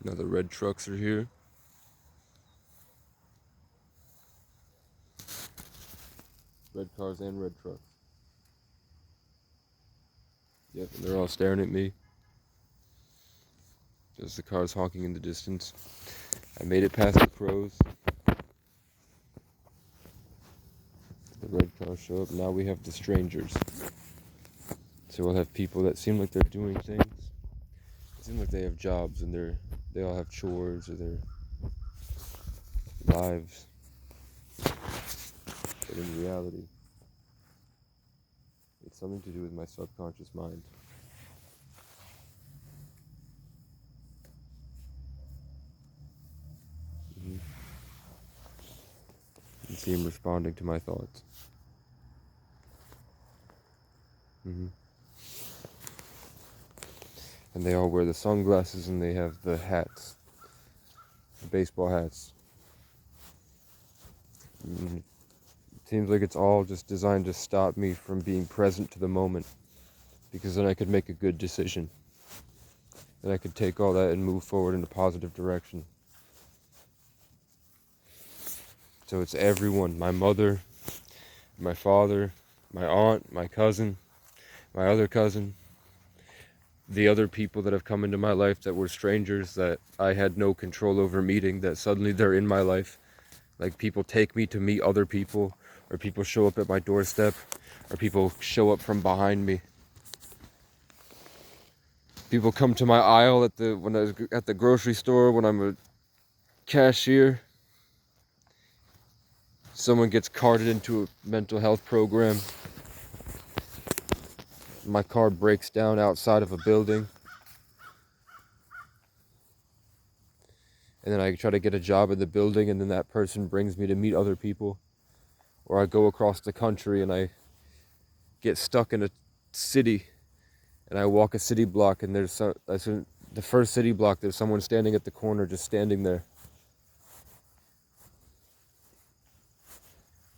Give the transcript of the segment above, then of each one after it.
Now the red trucks are here. Red cars and red trucks. Yep, and they're all staring at me. There's the cars honking in the distance. I made it past the crows. The red cars show up. Now we have the strangers. So we'll have people that seem like they're doing things. It seems like they have jobs and they all have chores or their lives. But in reality, it's something to do with my subconscious mind. Mm-hmm. You see him responding to my thoughts. Mm-hmm. And they all wear the sunglasses and they have the hats, the baseball hats. It seems like it's all just designed to stop me from being present to the moment, because then I could make a good decision. Then I could take all that and move forward in a positive direction. So it's everyone, my mother, my father, my aunt, my cousin, my other cousin, the other people that have come into my life that were strangers that I had no control over meeting, that suddenly they're in my life. Like people take me to meet other people, or people show up at my doorstep, or people show up from behind me. People come to my aisle when I was at the grocery store, when I'm a cashier. Someone gets carted into a mental health program. My car breaks down outside of a building. And then I try to get a job in the building, and then that person brings me to meet other people. Or I go across the country and I get stuck in a city, and I walk a city block, and the first city block, there's someone standing at the corner, just standing there.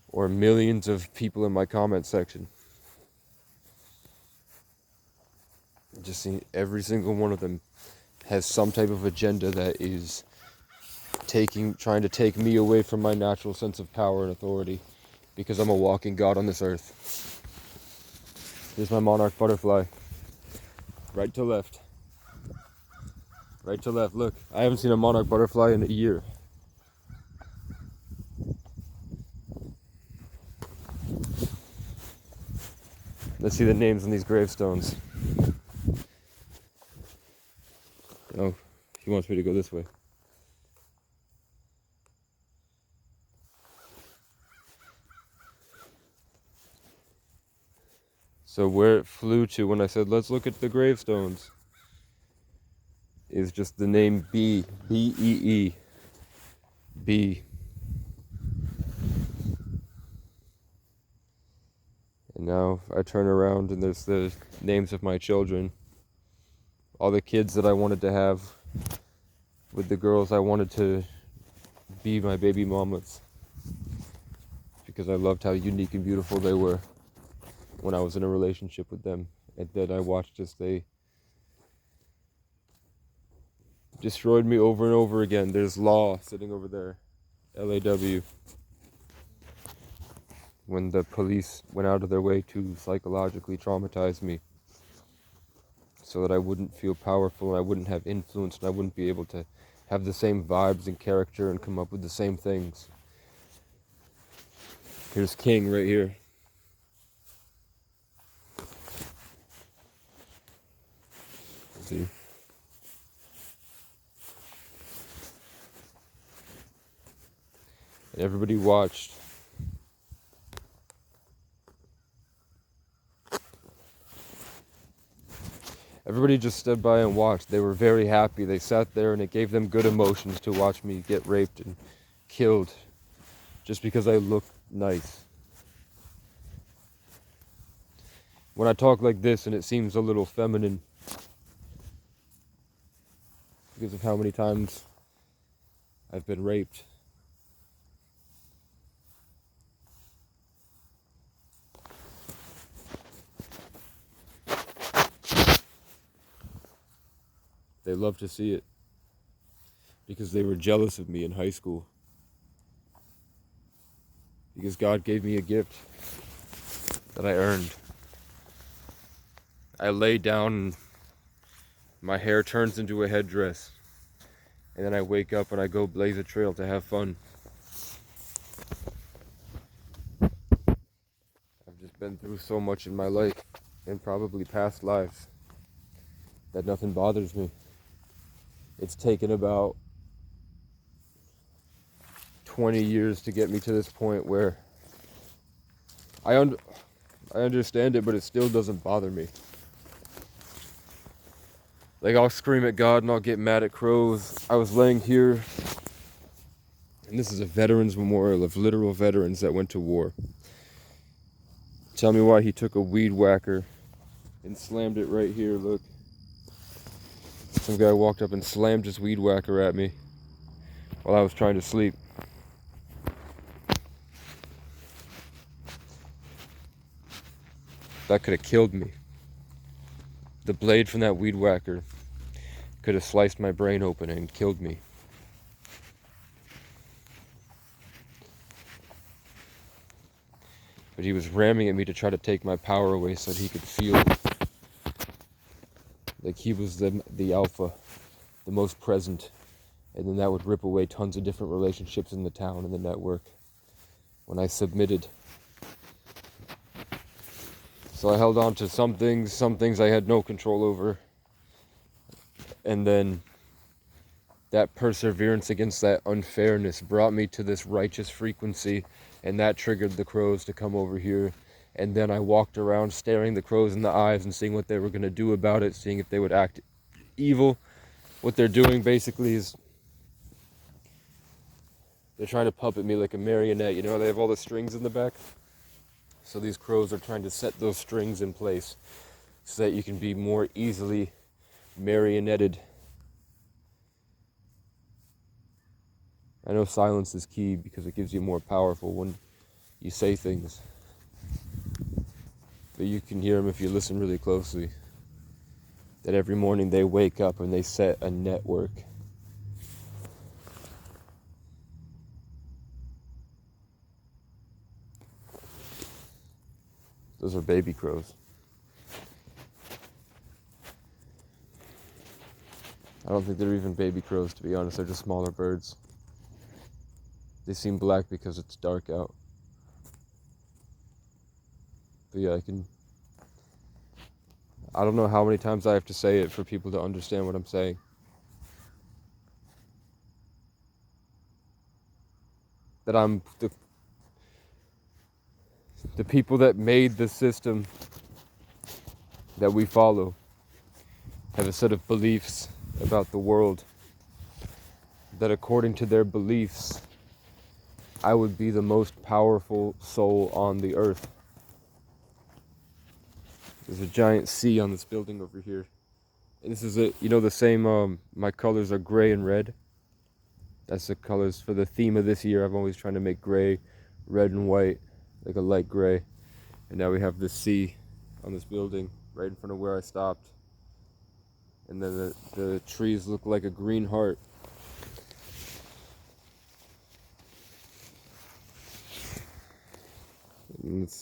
Or millions of people in my comment section. Just seeing every single one of them has some type of agenda that is trying to take me away from my natural sense of power and authority, because I'm a walking god on this earth. Here's my monarch butterfly. Right to left. Right to left. Look, I haven't seen a monarch butterfly in a year. Let's see the names on these gravestones. Oh, he wants me to go this way. So where it flew to when I said, let's look at the gravestones, is just the name B. B-E-E. B. And now I turn around and there's the names of my children. All the kids that I wanted to have with the girls I wanted to be my baby mamas. Because I loved how unique and beautiful they were when I was in a relationship with them. And then I watched as they destroyed me over and over again. There's Law sitting over there. LAW. When the police went out of their way to psychologically traumatize me, so that I wouldn't feel powerful and I wouldn't have influence and I wouldn't be able to have the same vibes and character and come up with the same things. Here's King right here. See? And everybody watched. Everybody just stood by and watched. They were very happy. They sat there and it gave them good emotions to watch me get raped and killed just because I looked nice. When I talk like this and it seems a little feminine because of how many times I've been raped. They love to see it. because they were jealous of me in high school. Because God gave me a gift that I earned. I lay down and my hair turns into a headdress. And then I wake up and I go blaze a trail to have fun. I've just been through so much in my life and probably past lives that nothing bothers me. It's taken about 20 years to get me to this point where I understand it, but it still doesn't bother me. Like, I'll scream at God and I'll get mad at crows. I was laying here, and this is a veterans memorial of literal veterans that went to war. Tell me why he took a weed whacker and slammed it right here, look. Some guy walked up and slammed his weed whacker at me while I was trying to sleep. That could have killed me. The blade from that weed whacker could have sliced my brain open and killed me. But he was ramming at me to try to take my power away so that he could feel like he was the alpha, the most present. And then that would rip away tons of different relationships in the town and the network. When I submitted. So I held on to some things I had no control over. And then that perseverance against that unfairness brought me to this righteous frequency, and that triggered the crows to come over here. And then I walked around staring the crows in the eyes and seeing what they were going to do about it, seeing if they would act evil. What they're doing basically is they're trying to puppet me like a marionette. You know, they have all the strings in the back. So these crows are trying to set those strings in place so that you can be more easily marionetted. I know silence is key because it gives you more powerful when you say things. But you can hear them if you listen really closely. That every morning they wake up and they set a network. Those are baby crows. I don't think they're even baby crows, to be honest. They're just smaller birds. They seem black because it's dark out. But yeah, I don't know how many times I have to say it for people to understand what I'm saying. That I'm the people that made the system that we follow have a set of beliefs about the world that according to their beliefs, I would be the most powerful soul on the earth. There's a giant C on this building over here. And this is the same, my colors are gray and red. That's the colors for the theme of this year. I'm always trying to make gray, red, and white, like a light gray. And now we have this C on this building right in front of where I stopped. And then the trees look like a green heart. And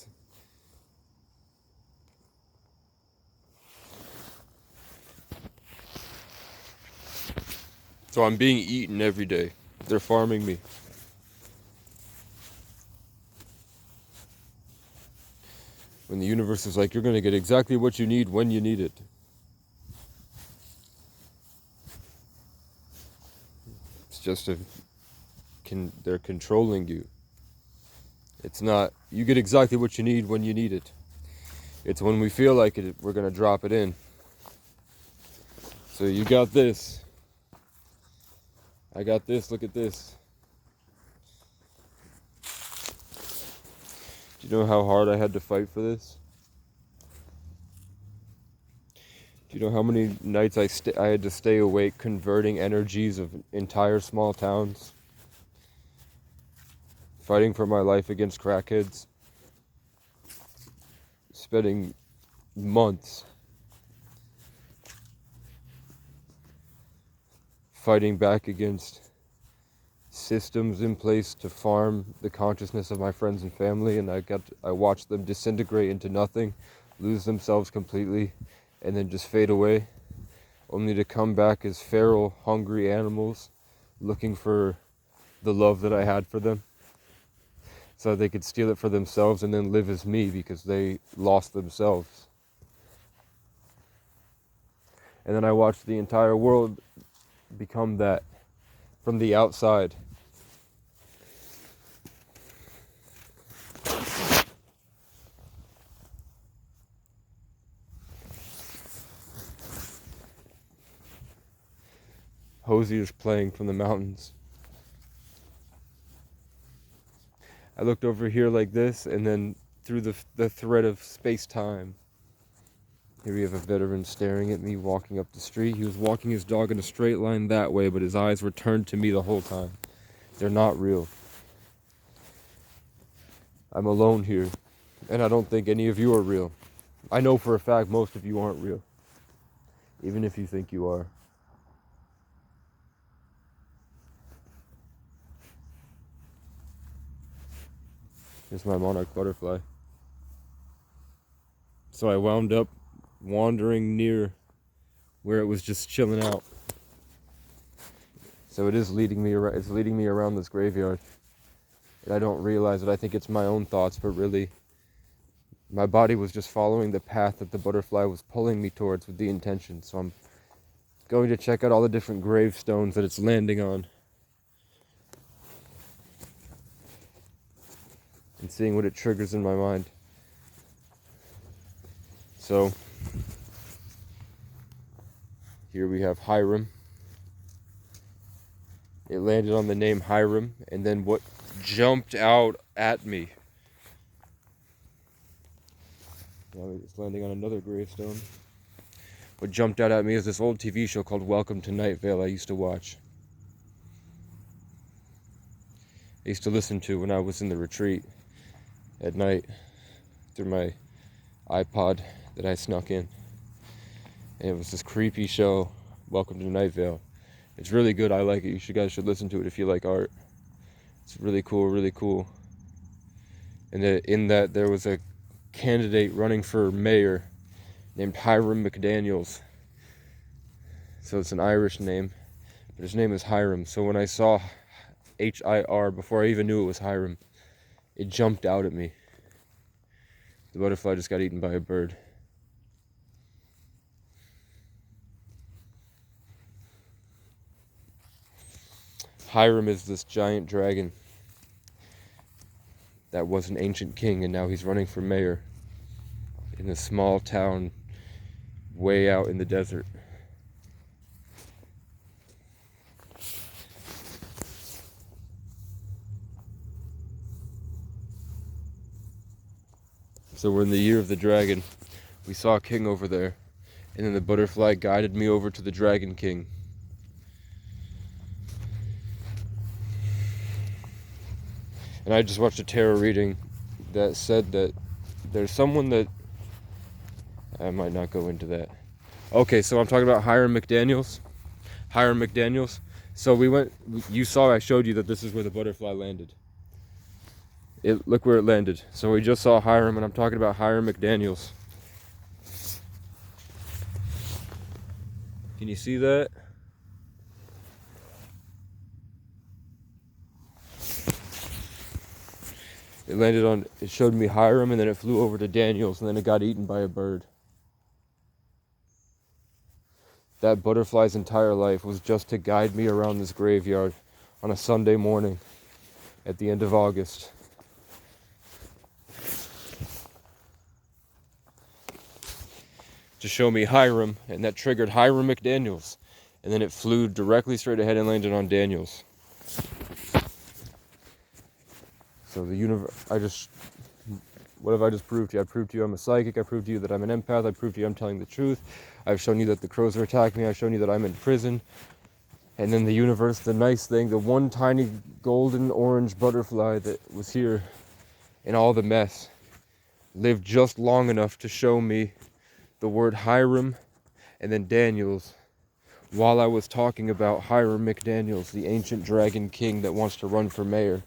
so I'm being eaten every day. They're farming me. When the universe is like, you're going to get exactly what you need when you need it. It's just they're controlling you. It's not, you get exactly what you need when you need it. It's when we feel like it, we're going to drop it in. So you got this. I got this, look at this. Do you know how hard I had to fight for this? Do you know how many nights I had to stay awake converting energies of entire small towns? Fighting for my life against crackheads. Spending months fighting back against systems in place to farm the consciousness of my friends and family, and I watched them disintegrate into nothing, lose themselves completely, and then just fade away, only to come back as feral, hungry animals looking for the love that I had for them, so that they could steal it for themselves and then live as me because they lost themselves. And then I watched the entire world become that from the outside. Hosiers playing from the mountains. I looked over here like this, and then through the thread of space-time, here we have a veteran staring at me walking up the street. He was walking his dog in a straight line that way, but his eyes were turned to me the whole time. They're not real. I'm alone here, and I don't think any of you are real. I know for a fact most of you aren't real, even if you think you are. Here's my monarch butterfly. So I wound up wandering near where it was just chilling out. So it is leading me around. It's leading me around this graveyard, and I don't realize it. I think it's my own thoughts, but really, my body was just following the path that the butterfly was pulling me towards with the intention. So I'm going to check out all the different gravestones that it's landing on, and seeing what it triggers in my mind. So here we have Hiram. It landed on the name Hiram, and then what jumped out at me. Now it's landing on another gravestone. What jumped out at me is this old TV show called Welcome to Night Vale I used to watch. I used to listen to when I was in the retreat at night through my iPod that I snuck in. And it was this creepy show, Welcome to Night Vale. It's really good. I like it. You guys should listen to it if you like art. It's really cool, really cool. And in that there was a candidate running for mayor named Hiram McDaniels. So it's an Irish name, but his name is Hiram. So when I saw H-I-R, before I even knew it was Hiram, it jumped out at me. The butterfly just got eaten by a bird. Hiram is this giant dragon that was an ancient king, and now he's running for mayor in a small town way out in the desert. So we're in the year of the dragon. We saw a king over there, and then the butterfly guided me over to the dragon king. And I just watched a tarot reading that said that there's someone that... I might not go into that. Okay, so I'm talking about Hiram McDaniels. Hiram McDaniels. So we went... You saw I showed you that this is where the butterfly landed. Look where it landed. So we just saw Hiram, and I'm talking about Hiram McDaniels. Can you see that? It landed on, it showed me Hiram, and then it flew over to Daniels, and then it got eaten by a bird. That butterfly's entire life was just to guide me around this graveyard on a Sunday morning at the end of August. To show me Hiram, and that triggered Hiram McDaniels. And then it flew directly straight ahead and landed on Daniels. So the universe, what have I just proved to you? I proved to you I'm a psychic. I proved to you that I'm an empath. I proved to you I'm telling the truth. I've shown you that the crows are attacking me. I've shown you that I'm in prison. And then the universe, the nice thing, the one tiny golden orange butterfly that was here in all the mess, lived just long enough to show me the word Hiram and then Daniels while I was talking about Hiram McDaniels, the ancient dragon king that wants to run for mayor.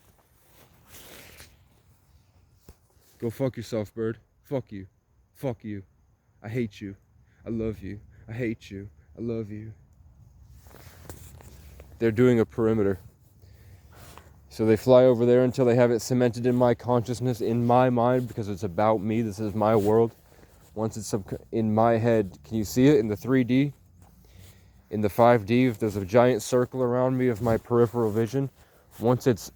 Go fuck yourself, bird. Fuck you. Fuck you. I hate you. I love you. I hate you. I love you. They're doing a perimeter. So they fly over there until they have it cemented in my consciousness, in my mind, because it's about me. This is my world. Once it's in my head, can you see it in the 3D? In the 5D, if there's a giant circle around me of my peripheral vision, once it's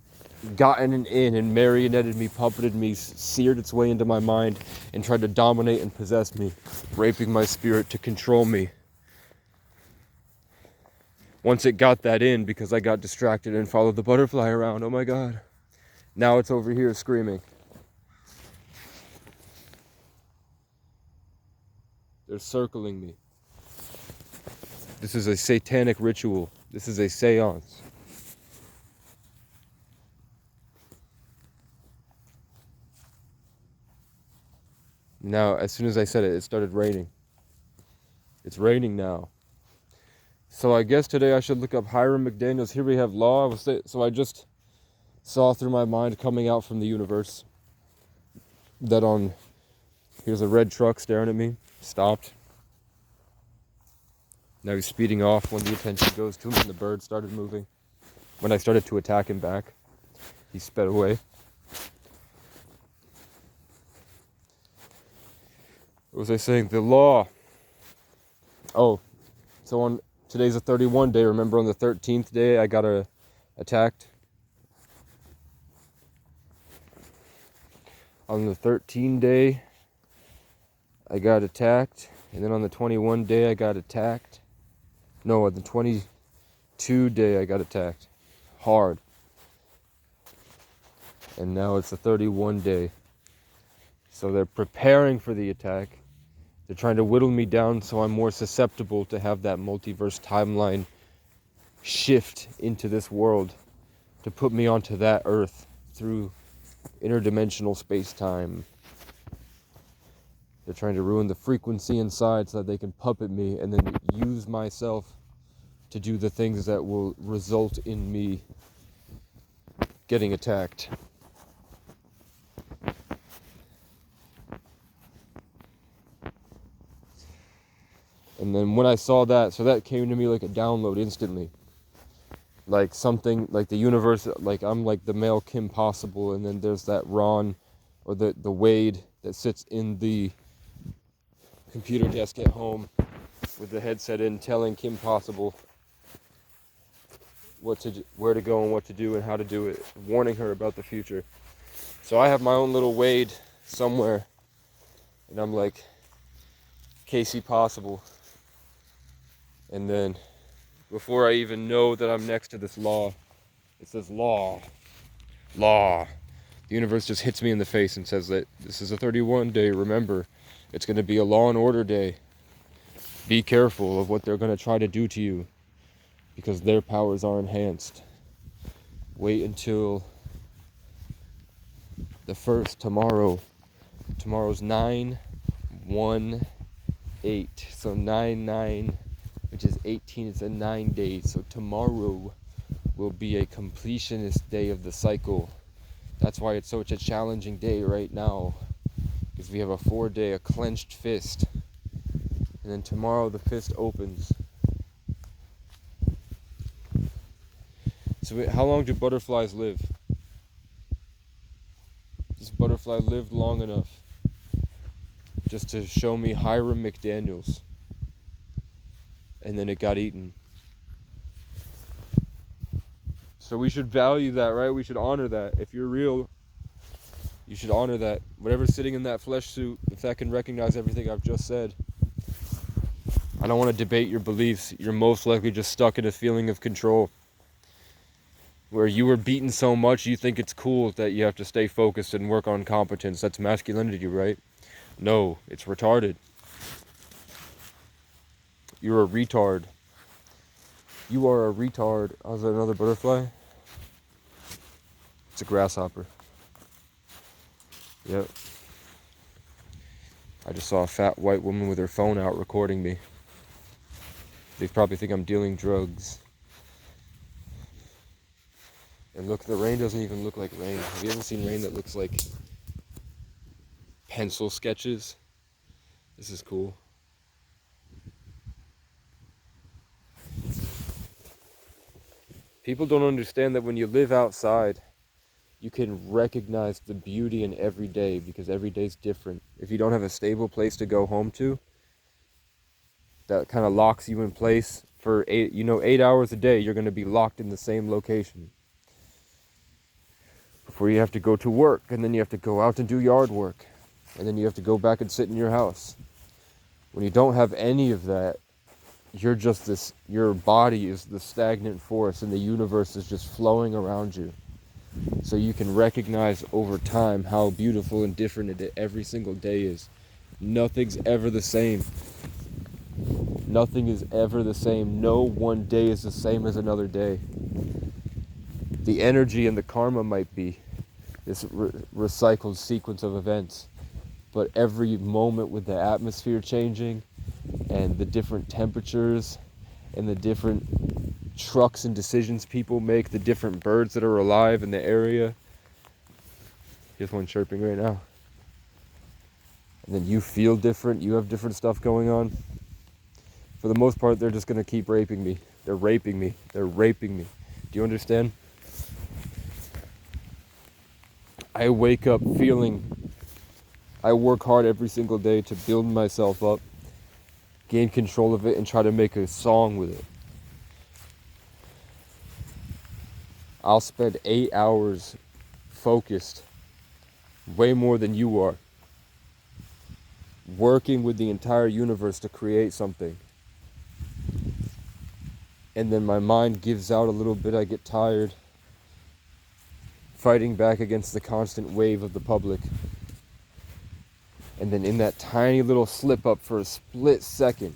gotten in and marionetted me, puppeted me, seared its way into my mind, and tried to dominate and possess me, raping my spirit to control me. Once it got that in, because I got distracted and followed the butterfly around, oh my god, now it's over here screaming. They're circling me. This is a satanic ritual. This is a seance. Now, as soon as I said it, it started raining. It's raining now. So I guess today I should look up Hiram McDaniels. Here we have law. So I just saw through my mind coming out from the universe that here's a red truck staring at me. Stopped. Now he's speeding off when the attention goes to him, and the bird started moving. When I started to attack him back, he sped away. What was I saying? The law. Oh, so today's a 31 day. Remember on the 13th day I got attacked? On the 13 day I got attacked. And then on the 21 day I got attacked. No, on the 22 day I got attacked. Hard. And now it's the 31 day. So they're preparing for the attack. They're trying to whittle me down so I'm more susceptible to have that multiverse timeline shift into this world, to put me onto that earth through interdimensional space-time. They're trying to ruin the frequency inside so that they can puppet me and then use myself to do the things that will result in me getting attacked. And then when I saw that, so that came to me like a download instantly. Like something, like the universe, like I'm like the male Kim Possible, and then there's that Ron, or the Wade that sits in the computer desk at home with the headset in, telling Kim Possible where to go and what to do and how to do it, warning her about the future. So I have my own little Wade somewhere, and I'm like Casey Possible. And then, before I even know that I'm next to this law, it says law. The universe just hits me in the face and says that this is a 31 day, remember, it's going to be a law and order day. Be careful of what they're going to try to do to you, because their powers are enhanced. Wait until the first, tomorrow. Tomorrow's 9/1/8, so 9/9. Which is 18, it's a 9 days. So tomorrow will be a completionist day of the cycle. That's why it's such a challenging day right now. Because we have a 4-day, a clenched fist. And then tomorrow the fist opens. So how long do butterflies live? This butterfly lived long enough just to show me Hiram McDaniels. And then it got eaten. So we should value that, right? We should honor that. If you're real, you should honor that. Whatever's sitting in that flesh suit, if that can recognize everything I've just said. I don't want to debate your beliefs. You're most likely just stuck in a feeling of control, where you were beaten so much you think it's cool that you have to stay focused and work on competence. That's masculinity, right? No, it's retarded. You're a retard. You are a retard. Oh, is that another butterfly? It's a grasshopper. Yep. I just saw a fat white woman with her phone out recording me. They probably think I'm dealing drugs. And look, the rain doesn't even look like rain. Have you ever seen rain that looks like pencil sketches? This is cool. People don't understand that when you live outside, you can recognize the beauty in every day because every day's different. If you don't have a stable place to go home to, that kind of locks you in place for 8 hours a day. You're going to be locked in the same location before you have to go to work, and then you have to go out and do yard work, and then you have to go back and sit in your house. When you don't have any of that, you're just this, your body is the stagnant force and the universe is just flowing around you. So you can recognize over time how beautiful and different every single day is. Nothing's ever the same. Nothing is ever the same. No one day is the same as another day. The energy and the karma might be this recycled sequence of events, but every moment with the atmosphere changing and the different temperatures and the different trucks and decisions people make, the different birds that are alive in the area. Here's one chirping right now. And then you feel different, you have different stuff going on. For the most part, they're just going to keep raping me. They're raping me. They're raping me. Do you understand? I wake up feeling, I work hard every single day to build myself up, gain control of it, and try to make a song with it. I'll spend 8 hours focused, way more than you are, working with the entire universe to create something. And then my mind gives out a little bit, I get tired, fighting back against the constant wave of the public. And then in that tiny little slip up for a split second,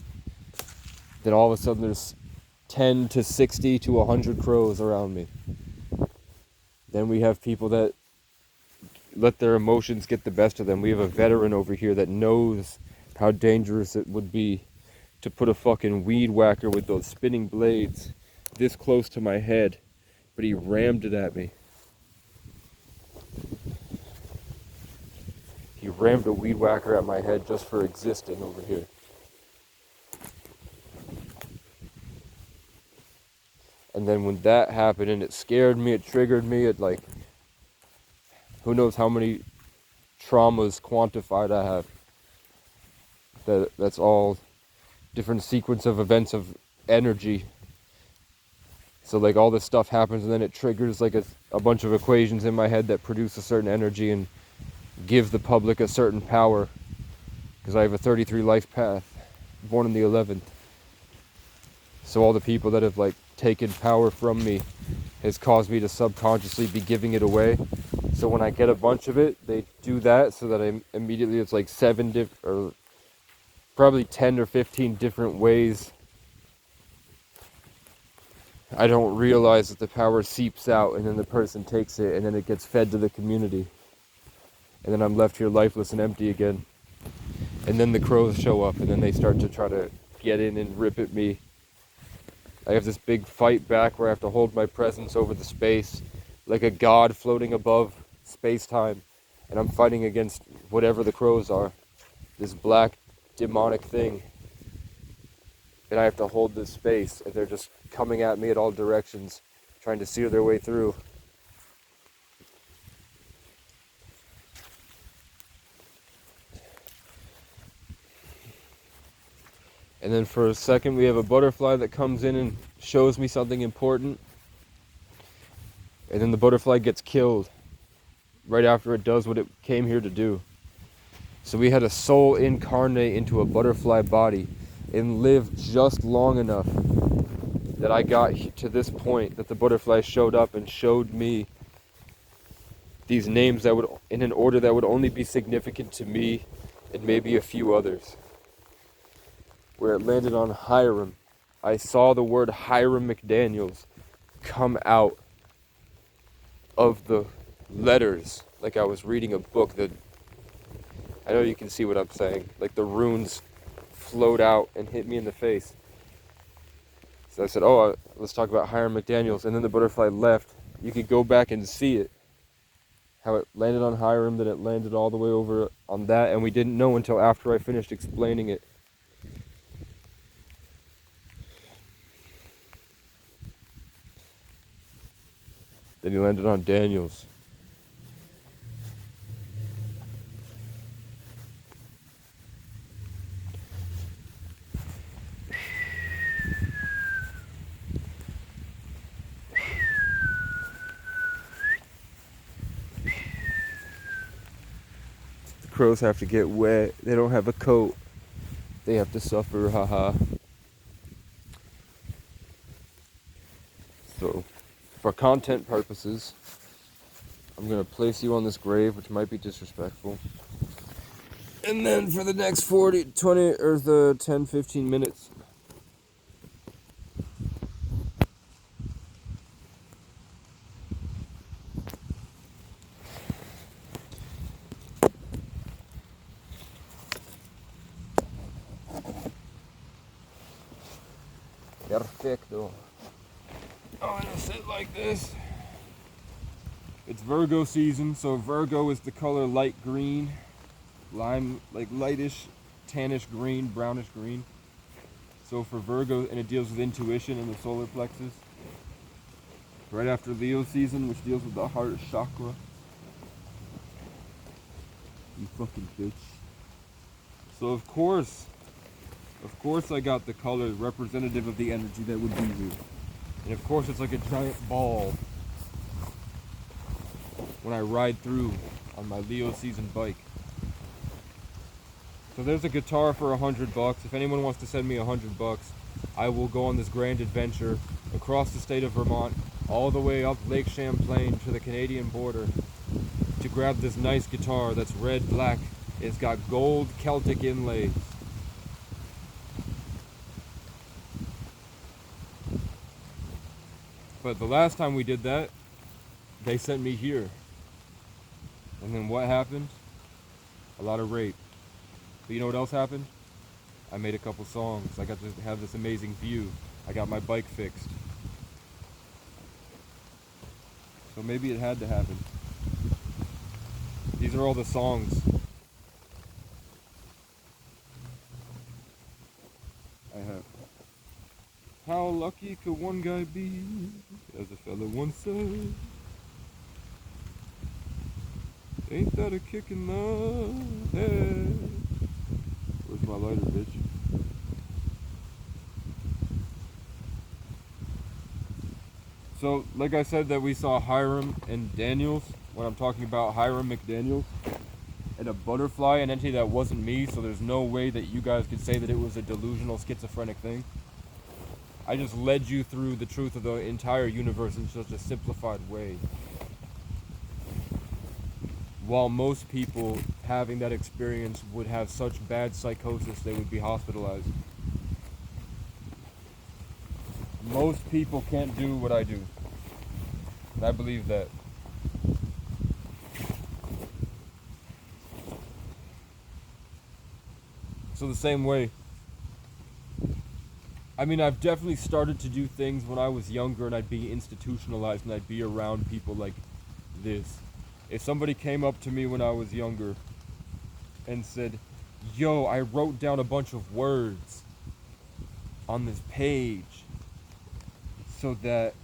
then all of a sudden there's 10 to 60 to 100 crows around me. Then we have people that let their emotions get the best of them. We have a veteran over here that knows how dangerous it would be to put a fucking weed whacker with those spinning blades this close to my head, but he rammed it at me. He rammed a weed whacker at my head just for existing over here. And then when that happened, and it scared me, it triggered me, it like, who knows how many traumas quantified I have. That's all different sequence of events of energy. So like all this stuff happens and then it triggers like a bunch of equations in my head that produce a certain energy and give the public a certain power. Because I have a 33 life path, born in the 11th. So all the people that have like taken power from me has caused me to subconsciously be giving it away. So when I get a bunch of it, they do that so that I immediately, it's like 7 or probably 10 or 15 different ways. I don't realize that the power seeps out and then the person takes it and then it gets fed to the community. And then I'm left here lifeless and empty again. And then the crows show up and then they start to try to get in and rip at me. I have this big fight back where I have to hold my presence over the space like a god floating above space-time. And I'm fighting against whatever the crows are. This black demonic thing. And I have to hold this space and they're just coming at me at all directions, trying to sear their way through. And then for a second we have a butterfly that comes in and shows me something important. And then the butterfly gets killed right after it does what it came here to do. So we had a soul incarnate into a butterfly body and live just long enough that I got to this point that the butterfly showed up and showed me these names that would, in an order that would only be significant to me and maybe a few others. Where it landed on Hiram, I saw the word Hiram McDaniels come out of the letters like I was reading a book. That I know you can see what I'm saying. Like the runes flowed out and hit me in the face. So I said, oh, let's talk about Hiram McDaniels. And then the butterfly left. You could go back and see it. How it landed on Hiram, then it landed all the way over on that. And we didn't know until after I finished explaining it. Then he landed on Daniels. The crows have to get wet. They don't have a coat. They have to suffer, haha. So, for content purposes, I'm going to place you on this grave, which might be disrespectful. And then for the next 40, 20, or the 10, 15 minutes, perfecto. I'm going to sit like this. It's Virgo season, so Virgo is the color light green, lime, like lightish, tannish green, brownish green. So for Virgo, and it deals with intuition and the solar plexus. Right after Leo season, which deals with the heart chakra. You fucking bitch. So of course I got the color representative of the energy that would be here. And of course it's like a giant ball when I ride through on my Leo season bike. So there's a guitar for $100. If anyone wants to send me $100, I will go on this grand adventure across the state of Vermont, all the way up Lake Champlain to the Canadian border to grab this nice guitar that's red, black. It's got gold Celtic inlays. But the last time we did that, they sent me here. And then what happened? A lot of rape. But you know what else happened? I made a couple songs. I got to have this amazing view. I got my bike fixed. So maybe it had to happen. These are all the songs I have. How lucky could one guy be, as a fella once said. Ain't that a kick in the head? Where's my lighter, bitch? So, like I said, that we saw Hiram and Daniels, when I'm talking about Hiram McDaniels, and a butterfly, an entity that wasn't me, so there's no way that you guys could say that it was a delusional schizophrenic thing. I just led you through the truth of the entire universe in such a simplified way. While most people having that experience would have such bad psychosis they would be hospitalized. Most people can't do what I do. And I believe that. So the same way, I mean, I've definitely started to do things when I was younger and I'd be institutionalized and I'd be around people like this. If somebody came up to me when I was younger and said, yo, I wrote down a bunch of words on this page so that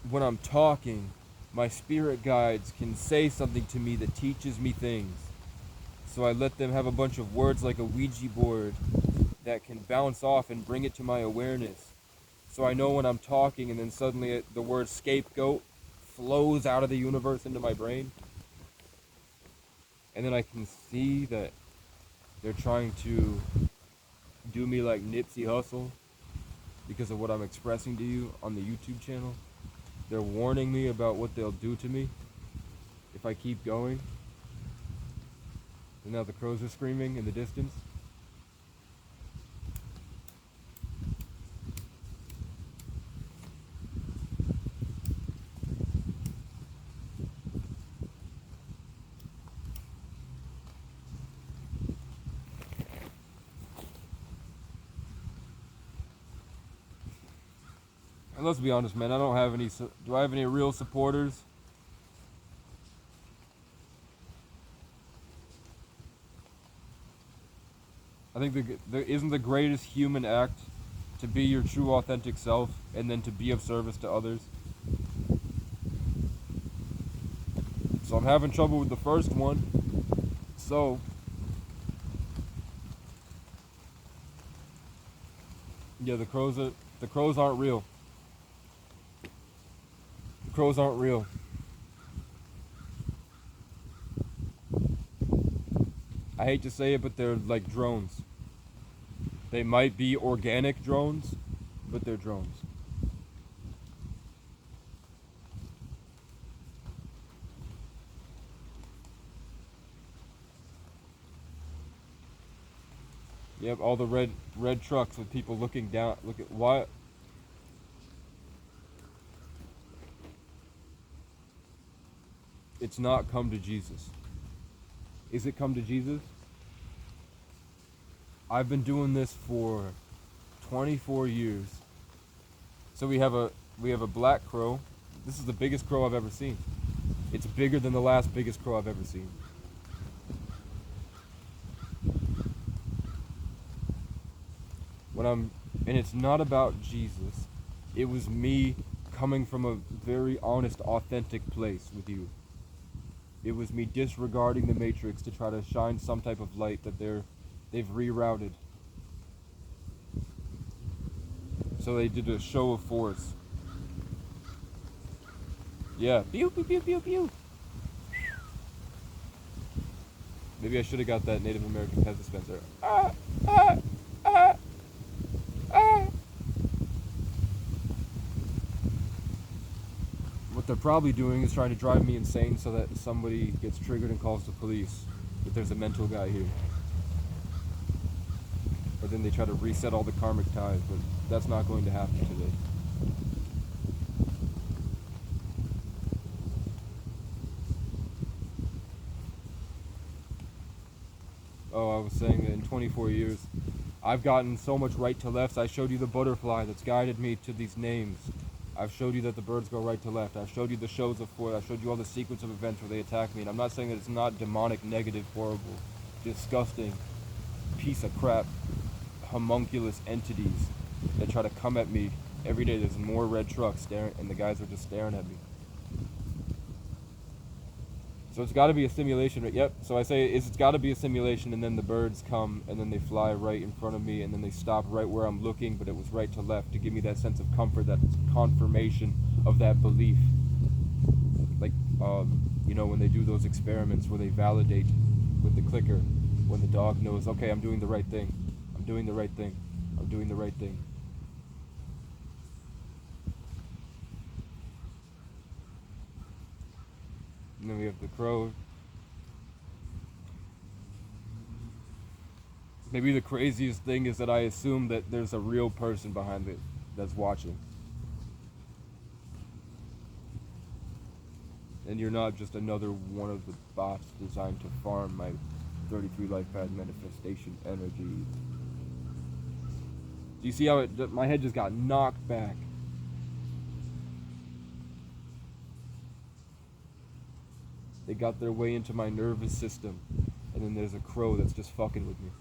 when I'm talking, my spirit guides can say something to me that teaches me things. So I let them have a bunch of words like a Ouija board that can bounce off and bring it to my awareness. So I know when I'm talking and then suddenly the word scapegoat flows out of the universe into my brain. And then I can see that they're trying to do me like Nipsey Hussle because of what I'm expressing to you on the YouTube channel. They're warning me about what they'll do to me if I keep going. And now the crows are screaming in the distance. And let's be honest, man. I don't have any. Do I have any real supporters? I think there isn't the greatest human act to be your true, authentic self, and then to be of service to others. So I'm having trouble with the first one. So yeah, the crows aren't real. The crows aren't real. I hate to say it, but they're like drones. They might be organic drones, but they're drones. Yep, all the red trucks with people looking down. Look at why. It's not come to Jesus. Is it come to Jesus? I've been doing this for 24 years. So we have a black crow. This is the biggest crow I've ever seen. It's bigger than the last biggest crow I've ever seen. And it's not about Jesus. It was me coming from a very honest, authentic place with you. It was me disregarding the Matrix to try to shine some type of light that they've rerouted. So they did a show of force. Yeah. Pew, pew, pew, pew, pew. Maybe I should have got that Native American pet dispenser. What they're probably doing is trying to drive me insane so that somebody gets triggered and calls the police. That there's a mental guy here. Or then they try to reset all the karmic ties, but that's not going to happen today. Oh, I was saying that in 24 years, I've gotten so much right to left. I showed you the butterfly that's guided me to these names. I've showed you that the birds go right to left. I've showed you the shows of force. I've showed you all the sequence of events where they attack me. And I'm not saying that it's not demonic, negative, horrible, disgusting, piece of crap, homunculus entities that try to come at me every day. There's more red trucks staring, and the guys are just staring at me. So it's got to be a simulation. Yep. So I say it's got to be a simulation, and then the birds come, and then they fly right in front of me, and then they stop right where I'm looking, but it was right to left to give me that sense of comfort, that confirmation of that belief. Like, when they do those experiments where they validate with the clicker, when the dog knows, okay, I'm doing the right thing. I'm doing the right thing. I'm doing the right thing. And then we have the crow. Maybe the craziest thing is that I assume that there's a real person behind it that's watching. And you're not just another one of the bots designed to farm my 33 life path manifestation energy. Do you see how my head just got knocked back? They got their way into my nervous system, and then there's a crow that's just fucking with me.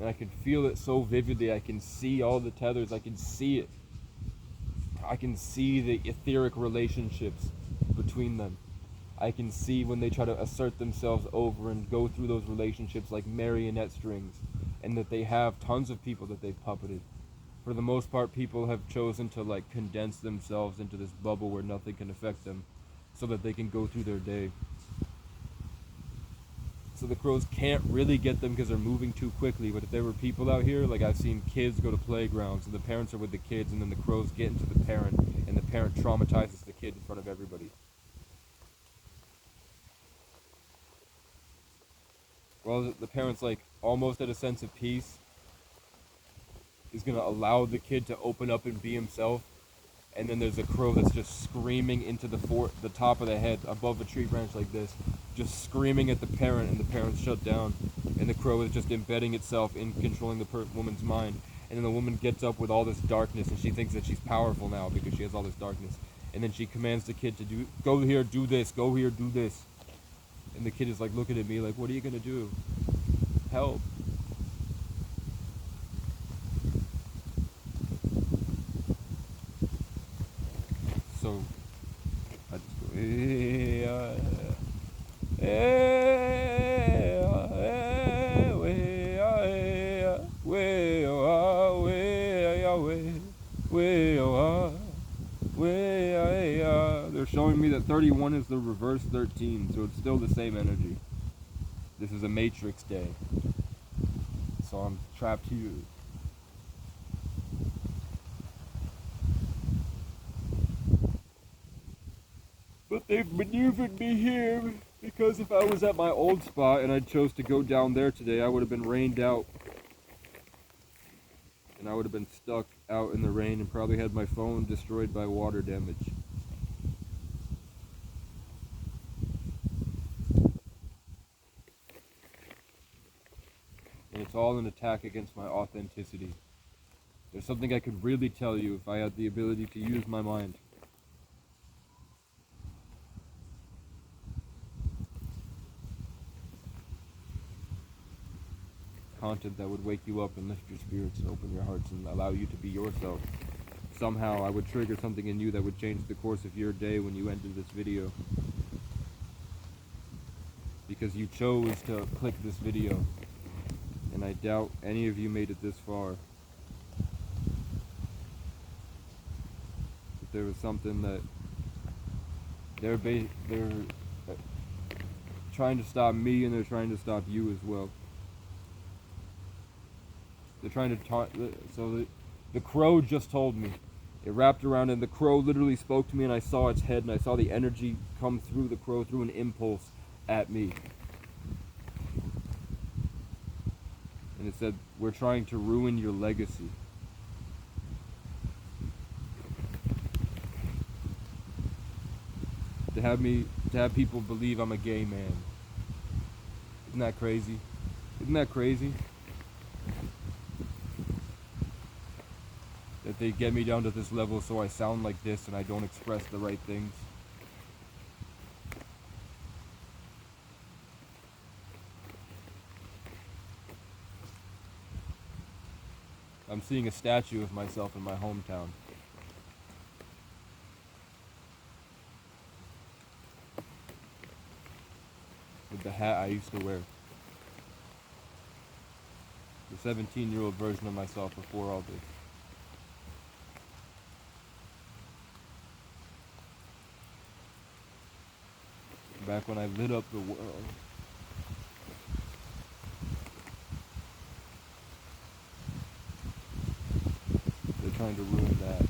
And I can feel it so vividly. I can see all the tethers. I can see it. I can see the etheric relationships between them. I can see when they try to assert themselves over and go through those relationships like marionette strings, and that they have tons of people that they've puppeted. For the most part, people have chosen to like condense themselves into this bubble where nothing can affect them so that they can go through their day. So the crows can't really get them because they're moving too quickly. But if there were people out here, like I've seen kids go to playgrounds and the parents are with the kids, and then the crows get into the parent, and the parent traumatizes the kid in front of everybody. Well, the parent's like almost at a sense of peace, is going to allow the kid to open up and be himself, and then there's a crow that's just screaming into the top of the head above a tree branch like this, just screaming at the parent, and the parent's shut down, and the crow is just embedding itself in controlling the woman's mind. And then the woman gets up with all this darkness, and she thinks that she's powerful now because she has all this darkness. And then she commands the kid to go here, do this, go here, do this. And the kid is like looking at me like, what are you gonna do? Help. So I just go, they're showing me that 31 is the reverse 13, so it's still the same energy. This is a Matrix day. So I'm trapped here. But they've maneuvered me here because if I was at my old spot and I chose to go down there today, I would have been rained out. And I would have been stuck out in the rain and probably had my phone destroyed by water damage. And it's all an attack against my authenticity. There's something I could really tell you if I had the ability to use my mind. Content that would wake you up and lift your spirits and open your hearts and allow you to be yourself. Somehow I would trigger something in you that would change the course of your day when you ended this video. Because you chose to click this video. And I doubt any of you made it this far. But there was something that they're trying to stop me, and they're trying to stop you as well. They're trying to taunt. So the crow just told me. It wrapped around, and the crow literally spoke to me, and I saw its head, and I saw the energy come through the crow through an impulse at me. And it said, "We're trying to ruin your legacy." To have people believe I'm a gay man. Isn't that crazy? Isn't that crazy? That they get me down to this level so I sound like this and I don't express the right things. I'm seeing a statue of myself in my hometown. With the hat I used to wear. The 17-year-old version of myself before all this. Back when I lit up the world. They're trying to ruin that.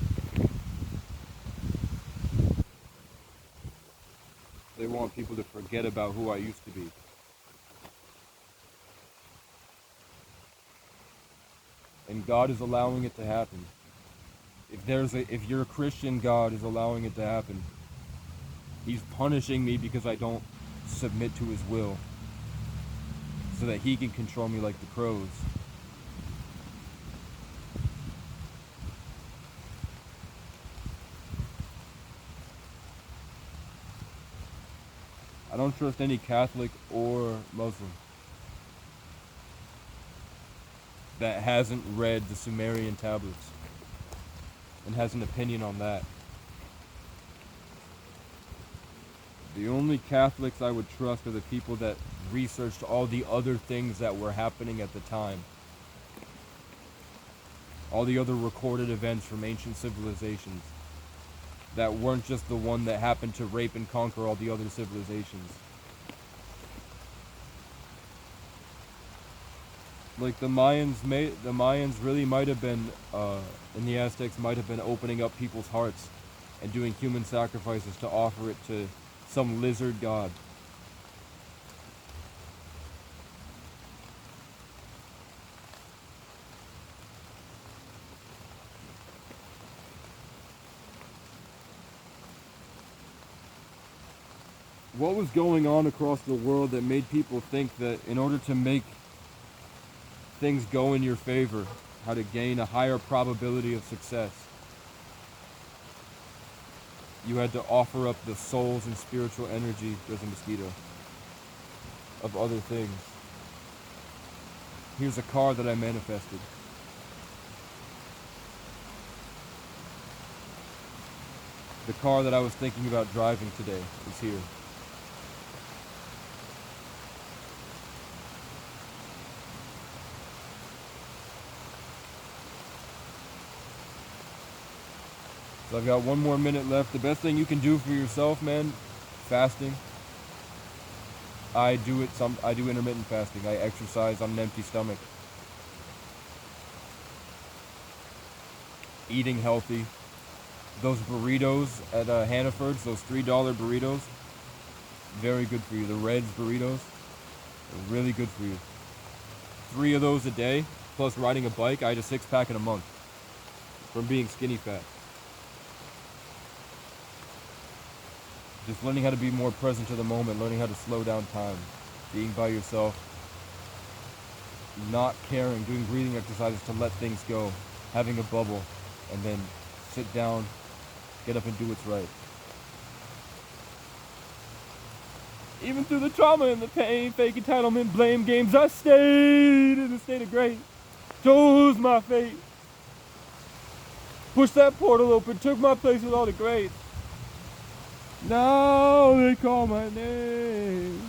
They want people to forget about who I used to be. And God is allowing it to happen. If you're a Christian, God is allowing it to happen. He's punishing me because I don't submit to his will, so that he can control me like the crows. I don't trust any Catholic or Muslim that hasn't read the Sumerian tablets and has an opinion on that. The only Catholics I would trust are the people that researched all the other things that were happening at the time. All the other recorded events from ancient civilizations that weren't just the one that happened to rape and conquer all the other civilizations. Like the Mayans really might have been, and the Aztecs might have been opening up people's hearts and doing human sacrifices to offer it to some lizard god. What was going on across the world that made people think that in order to make things go in your favor, how to gain a higher probability of success, you had to offer up the souls and spiritual energy, there's a mosquito, of other things. Here's a car that I manifested. The car that I was thinking about driving today is here. So I've got 1 more minute left. The best thing you can do for yourself, man, fasting. I do intermittent fasting. I exercise on an empty stomach. Eating healthy. Those burritos at Hannaford's, those $3 burritos, very good for you. The Reds burritos are really good for you. 3 of those a day, plus riding a bike. I had a 6-pack in a month from being skinny fat. Just learning how to be more present to the moment, learning how to slow down time, being by yourself, not caring, doing breathing exercises to let things go, having a bubble, and then sit down, get up and do what's right. Even through the trauma and the pain, fake entitlement, blame games, I stayed in a state of grace. Chose my fate. Pushed that portal open, took my place with all the greats. Now they call my name.